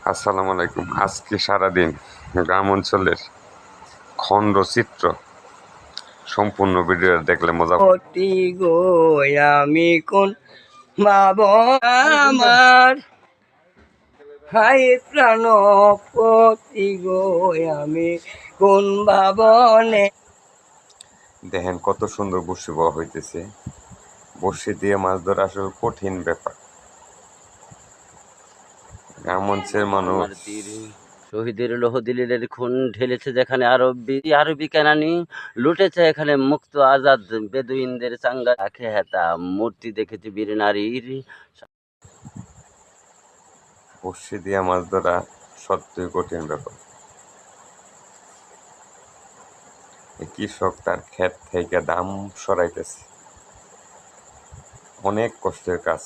আসসালামু আলাইকুম। আজকে সারাদিন গ্রাম অঞ্চলের খণ্ডচিত্র সম্পূর্ণ ভিডিও দেখলে মজা পতি গো আমি কোন ভাবন আমার হাই প্রাণপতি গো আমি কোন ভাবনে। দেখেন কত সুন্দর বড়শি বওয়া হইতেছে। বড়শি দিয়ে মাছ ধরা আসলে কঠিন ব্যাপার। গ্রাম অঞ্চলের মানুষ আমার তীর শহীদের লোহ দিলের খুন ঢেলেছে যেখানে আরবি কেনানি লুটেছে এখানে মুক্ত আজাদ বেদুইনদের চাঙ্গা রাখে হেতা মূর্তি দেখেছি বীর নারীর। বড়শি দিয়ে মাছ ধরা সত্যই কঠিন ব্যাপার। এই কৃষক তার ক্ষেত থেকে দাম সরাইতেছে, অনেক কষ্টের কাজ।